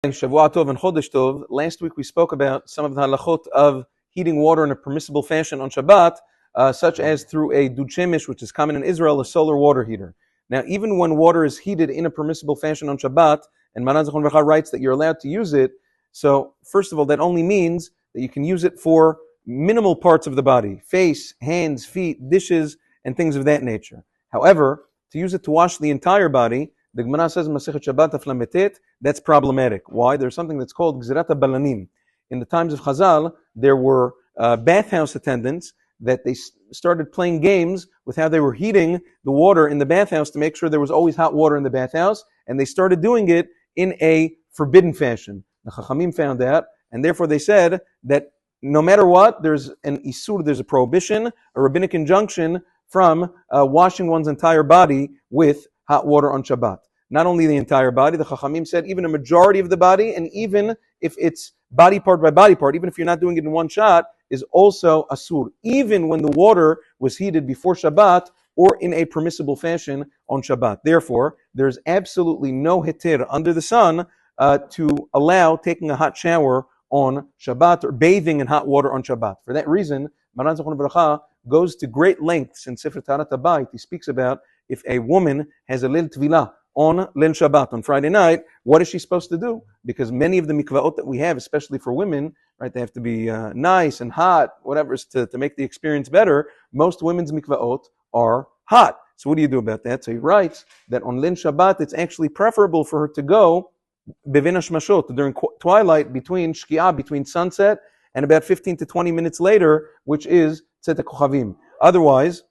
Shavua Tov and Chodesh Tov. Last week we spoke about some of the halachot of heating water in a permissible fashion on Shabbat, such as through a dud shemish, which is common in Israel, a solar water heater. Now, even when water is heated in a permissible fashion on Shabbat, and Maran Zechon V'cha writes that you're allowed to use it, so first of all, that only means that you can use it for minimal parts of the body, face, hands, feet, dishes, and things of that nature. However, to use it to wash the entire body, the Gemara says in Masechet Shabbat Daf Lamed, that's problematic. Why? There's something that's called Gzirat HaBalanim. In the times of Chazal, there were bathhouse attendants that they started playing games with how they were heating the water in the bathhouse to make sure there was always hot water in the bathhouse, and they started doing it in a forbidden fashion. The Chachamim found out, and therefore they said that no matter what, there's an isur, there's a prohibition, a rabbinic injunction from washing one's entire body with hot water on Shabbat. Not only the entire body, the Chachamim said even a majority of the body, and even if it's body part by body part, even if you're not doing it in one shot, is also asur, even when the water was heated before Shabbat or in a permissible fashion on Shabbat. Therefore, there's absolutely no heter under the sun to allow taking a hot shower on Shabbat or bathing in hot water on Shabbat. For that reason, Maran Zechon V'cha goes to great lengths in Sefer Taharat HaBayit. He speaks about if a woman has a Leil Tvilah on Leil Shabbat, on Friday night, what is she supposed to do? Because many of the mikvaot that we have, especially for women, right, they have to be nice and hot, whatever, to make the experience better. Most women's mikvaot are hot. So what do you do about that? So he writes that on Leil Shabbat, it's actually preferable for her to go Bevin Hashmashot, during twilight, between Shki'ah, between sunset, and about 15 to 20 minutes later, which is Tzet HaKochavim. Otherwise,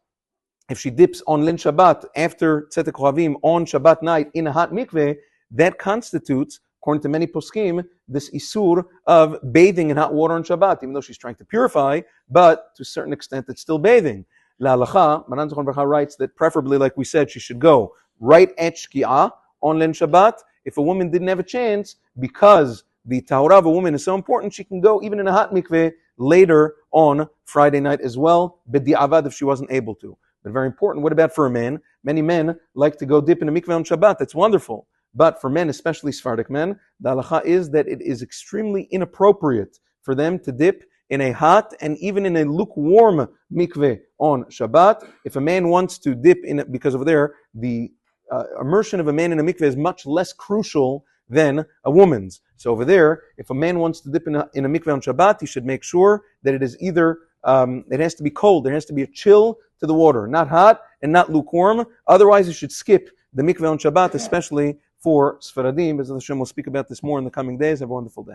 if she dips on Leil Shabbat after Tzet HaKochavim on Shabbat night in a hot mikveh, that constitutes, according to many poskim, this isur of bathing in hot water on Shabbat, even though she's trying to purify, but to a certain extent it's still bathing. La halacha, Maran Zechon V'cha writes that preferably, like we said, she should go right at Shki'ah on Leil Shabbat. If a woman didn't have a chance, because the tahora of a woman is so important, she can go even in a hot mikveh later on Friday night as well, b'di'avad, if she wasn't able to. But very important, what about for a man? Many men like to go dip in a mikveh on Shabbat. That's wonderful. But for men, especially Sephardic men, the halacha is that it is extremely inappropriate for them to dip in a hot and even in a lukewarm mikveh on Shabbat. If a man wants to dip in it, because over there, the immersion of a man in a mikveh is much less crucial than a woman's. So over there, if a man wants to dip in a mikveh on Shabbat, he should make sure that it is either, it has to be cold, there has to be a chill to the water, not hot and not lukewarm. Otherwise, you should skip the mikveh on Shabbat, especially for Sfaradim. As Hashem will speak about this more in the coming days. Have a wonderful day.